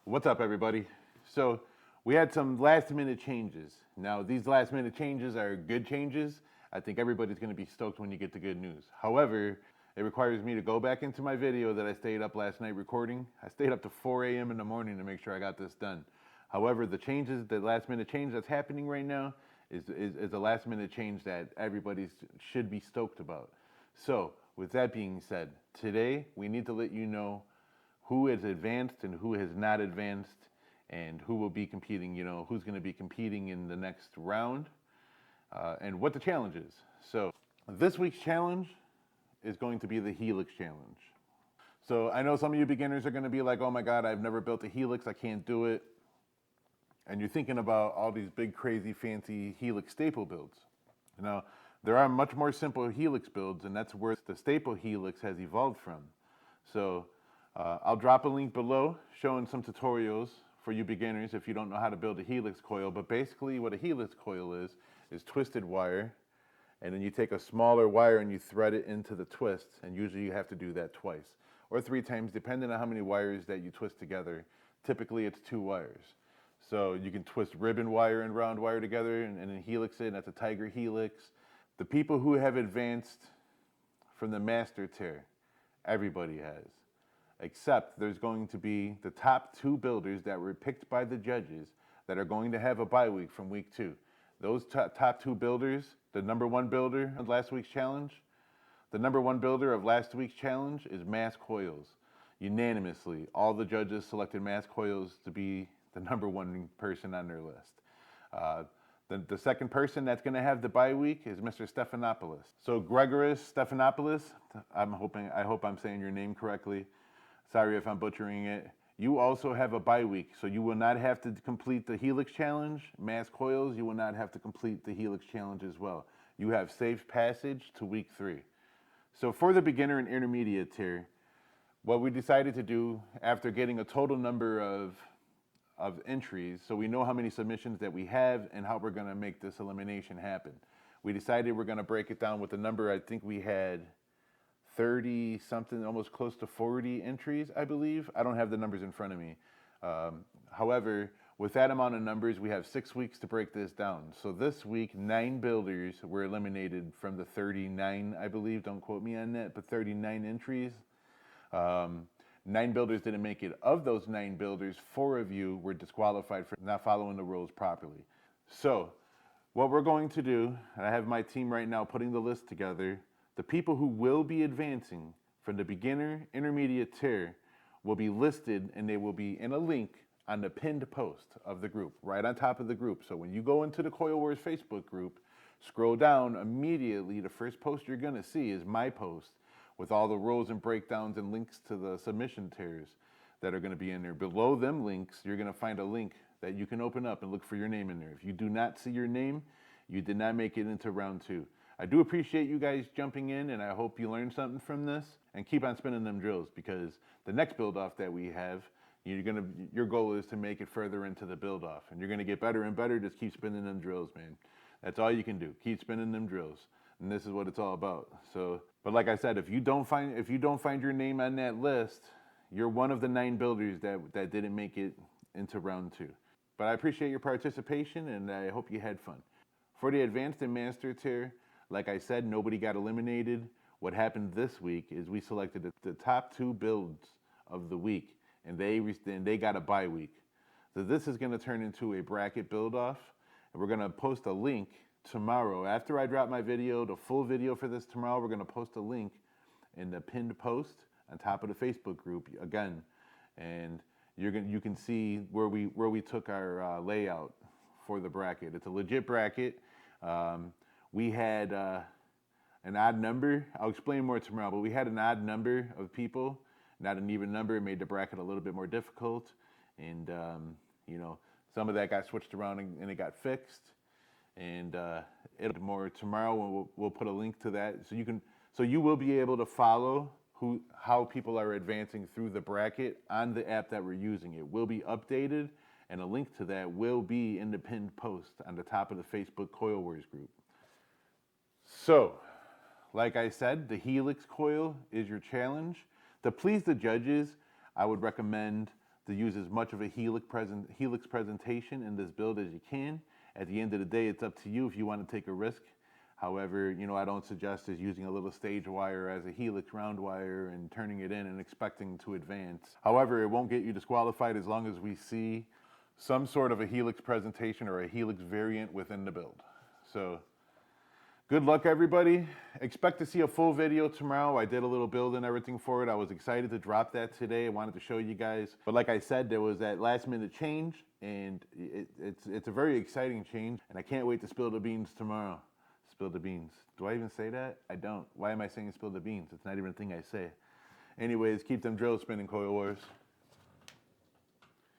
What's up, everybody? So we had some last minute changes. Now, these last minute changes are good changes. I think everybody's going to be stoked when you get the good news. However, it requires me to go back into my video that I stayed up last night recording. I stayed up to 4 a.m. in the morning to make sure I got this done. However, the last minute change that's happening right now is a last minute change that everybody should be stoked about. So, with that being said, today we need to let you know who is advanced and who has not advanced, and who will be competing, who's going to be competing in the next round, and what the challenge is. So this week's challenge is going to be the Helix challenge. So I know some of you beginners are going to be like, oh my God, I've never built a Helix, I can't do it. And you're thinking about all these big, crazy, fancy Helix staple builds. Now, there are much more simple Helix builds, and that's where the staple Helix has evolved from. So I'll drop a link below showing some tutorials for you beginners if you don't know how to build a Helix coil. But basically what a Helix coil is twisted wire, and then you take a smaller wire and you thread it into the twist, and usually you have to do that twice or 3 times depending on how many wires that you twist together. Typically it's 2 wires. So you can twist ribbon wire and round wire together and then helix it, and that's a Tiger Helix. The people who have advanced from the master tier, everybody has. Except there's going to be the top 2 builders that were picked by the judges that are going to have a bye week from week 2. Those top 2 builders, the number 1 builder of last week's challenge, the number 1 builder of last week's challenge is Mass Coils. Unanimously, all the judges selected Mass Coils to be the number 1 person on their list. The second person that's going to have the bye week is Mr. Stephanopoulos. So Gregoris Stephanopoulos, I hope I'm saying your name correctly. Sorry if I'm butchering it. You also have a bye week, so you will not have to complete the Helix challenge. Mass Coils, you will not have to complete the Helix challenge as well. You have safe passage to week 3. So for the beginner and intermediate tier, what we decided to do after getting a total number of entries, so we know how many submissions that we have and how we're going to make this elimination happen. We decided we're going to break it down with the number. I think we had 30 something, almost close to 40 entries, I believe. I don't have the numbers in front of me. However, with that amount of numbers, we have 6 weeks to break this down. So this week, 9 builders were eliminated from the 39, I believe. Don't quote me on that, but 39 entries. 9 builders didn't make it. Of those 9 builders, 4 of you were disqualified for not following the rules properly. So what we're going to do, and I have my team right now putting the list together, the people who will be advancing from the beginner, intermediate tier will be listed, and they will be in a link on the pinned post of the group, right on top of the group. So when you go into the Coil Wars Facebook group, scroll down immediately, the first post you're gonna see is my post with all the rules and breakdowns and links to the submission tiers that are gonna be in there. Below them links, you're gonna find a link that you can open up and look for your name in there. If you do not see your name, you did not make it into round 2. I do appreciate you guys jumping in, and I hope you learned something from this, and keep on spinning them drills, because the next build-off that we have, your goal is to make it further into the build-off, and you're gonna get better and better. Just keep spinning them drills, man. That's all you can do. Keep spinning them drills, and this is what it's all about. So, but like I said, if you don't find your name on that list, you're one of the 9 builders that didn't make it into round 2. But I appreciate your participation, and I hope you had fun. For the advanced and master tier, like I said, nobody got eliminated. What happened this week is we selected the top 2 builds of the week, and they got a bye week. So this is going to turn into a bracket build-off, and we're going to post a link tomorrow. After I drop my video, the full video for this tomorrow, we're going to post a link in the pinned post on top of the Facebook group again, and you can see where we took our layout for the bracket. It's a legit bracket. We had an odd number. I'll explain more tomorrow, but we had an odd number of people, not an even number. It made the bracket a little bit more difficult, and some of that got switched around and it got fixed. And it'll more tomorrow. We'll put a link to that, so you will be able to follow how people are advancing through the bracket on the app that we're using. It will be updated, and a link to that will be in the pinned post on the top of the Facebook Coil Wars group. So, like I said, the Helix coil is your challenge. To please the judges, I would recommend to use as much of a Helix presentation in this build as you can. At the end of the day, it's up to you if you want to take a risk. However, I don't suggest is using a little stage wire as a Helix round wire and turning it in and expecting to advance. However, it won't get you disqualified as long as we see some sort of a Helix presentation or a Helix variant within the build. So good luck, everybody. Expect to see a full video tomorrow. I did a little build and everything for it. I was excited to drop that today. I wanted to show you guys. But like I said, there was that last minute change, and it's a very exciting change, and I can't wait to spill the beans tomorrow. Spill the beans. Do I even say that? I don't. Why am I saying spill the beans? It's not even a thing I say. Anyways, keep them drills spinning, Coil Wars.